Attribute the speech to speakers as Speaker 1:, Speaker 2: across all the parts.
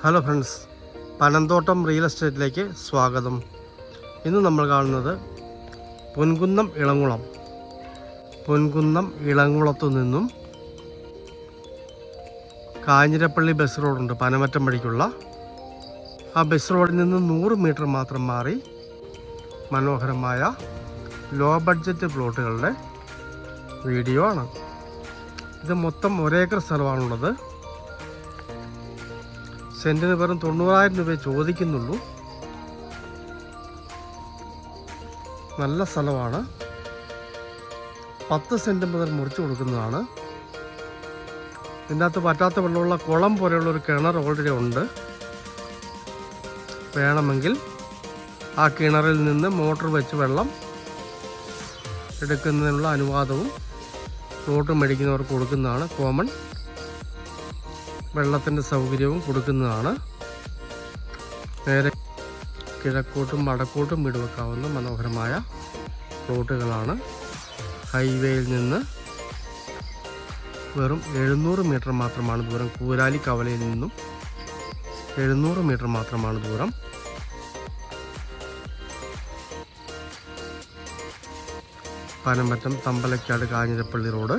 Speaker 1: Hello friends, Panamthottam real എസ്റ്റേറ്റിലേക്ക് സ്വാഗതം. ഇന്ന് നമ്മൾ കാണുന്നത് പൊൻകുന്നം ഇളങ്കുളത്തു നിന്നും കാഞ്ഞിരപ്പള്ളി ബസ് റോഡുണ്ട്, പനമറ്റം വഴിക്കുള്ള. ആ ബസ് റോഡിൽ നിന്ന് 100 മീറ്റർ മാത്രം മാറി മനോഹരമായ ലോ ബഡ്ജറ്റ് പ്ലോട്ടുകളുടെ വീഡിയോ ആണ്. ഇത് മൊത്തം 1 ഏക്കർ സ്ഥലമാണുള്ളത്. സെൻറ്റിന് വെറും 90,000 രൂപയെ ചോദിക്കുന്നുള്ളൂ. നല്ല സ്ഥലമാണ്. 10 സെൻറ്റ് മുതൽ മുറിച്ച് കൊടുക്കുന്നതാണ്. ഇതിനകത്ത് പറ്റാത്ത വെള്ളമുള്ള കുളം പോലെയുള്ള ഒരു കിണർ ഓൾറെഡി ഉണ്ട്. വേണമെങ്കിൽ ആ കിണറിൽ നിന്ന് മോട്ടോർ വെച്ച് വെള്ളം എടുക്കുന്നതിനുള്ള അനുവാദവും പ്ലോട്ട് മേടിക്കുന്നവർക്ക് കൊടുക്കുന്നതാണ്. കോമൺ വെള്ളത്തിൻ്റെ സൗകര്യവും കൊടുക്കുന്നതാണ്. നേരെ കിഴക്കോട്ടും വടക്കോട്ടും വീട് വെക്കാവുന്ന മനോഹരമായ പ്ലോട്ടുകളാണ്. ഹൈവേയിൽ നിന്ന് വെറും 700 മീറ്റർ മാത്രമാണ് ദൂരം. കൂരാലി കവലയിൽ നിന്നും 700 മീറ്റർ മാത്രമാണ് ദൂരം. പനമറ്റം തമ്പലക്കാട് കാഞ്ഞിരപ്പള്ളി റോഡ്.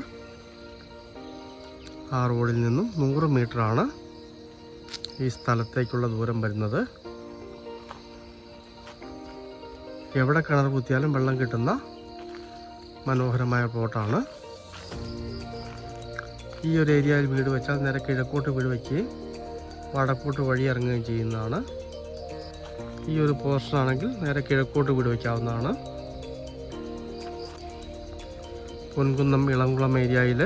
Speaker 1: ആ റോഡിൽ നിന്നും 100 മീറ്ററാണ് ഈ സ്ഥലത്തേക്കുള്ള ദൂരം വരുന്നത്. എവിടെ കിണർ കുത്തിയാലും വെള്ളം കിട്ടുന്ന മനോഹരമായ പ്ലോട്ടാണ്. ഈ ഒരു ഏരിയയിൽ വീട് വെച്ചാൽ നേരെ കിഴക്കോട്ട് വീട് വയ്ക്കുകയും വടക്കോട്ട് വഴി ഇറങ്ങുകയും ചെയ്യുന്നതാണ്. ഈ ഒരു പോർഷനാണെങ്കിൽ നേരെ കിഴക്കോട്ട് വീട് വയ്ക്കാവുന്നതാണ്. പൊൻകുന്നം ഇളംകുളം ഏരിയയിൽ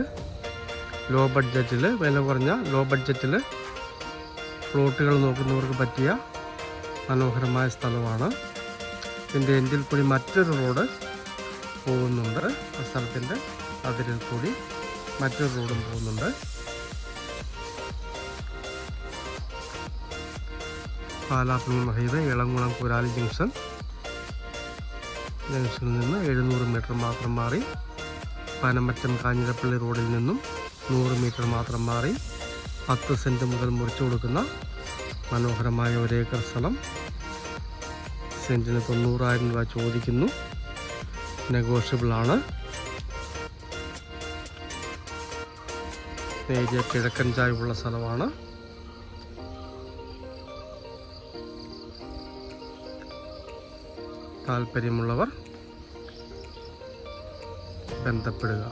Speaker 1: ലോ ബഡ്ജറ്റിൽ, വില കുറഞ്ഞ ലോ ബഡ്ജറ്റിൽ പ്ലോട്ടുകൾ നോക്കുന്നവർക്ക് പറ്റിയ മനോഹരമായ സ്ഥലമാണ്. ഇതിൻ്റെ എൻഡിൽ കൂടി മറ്റൊരു റോഡ് പോകുന്നുണ്ട്. ആ സ്ഥലത്തിൻ്റെ അതിരിൽ കൂടി മറ്റൊരു റോഡും പോകുന്നുണ്ട്. പാലാപ്പള്ളി ഹൈവേ ഇളംകുളം കൂരാലി ജംഗ്ഷനിൽ നിന്ന് 700 മീറ്റർ മാത്രം മാറി പനമറ്റം കാഞ്ഞിരപ്പള്ളി റോഡിൽ നിന്നും 100 മീറ്റർ മാത്രം മാറി 10 സെൻറ്റ് മുതൽ മുറിച്ചു കൊടുക്കുന്ന മനോഹരമായ 1 ഏക്കർ സ്ഥലം. സെൻറ്റിന് 90,000 രൂപ ചോദിക്കുന്നു. നെഗോഷ്യബിളാണ്. ഏരിയ കിഴക്കൻ ചായ്വുള്ള സ്ഥലമാണ്. താല്പര്യമുള്ളവർ ബന്ധപ്പെടുക.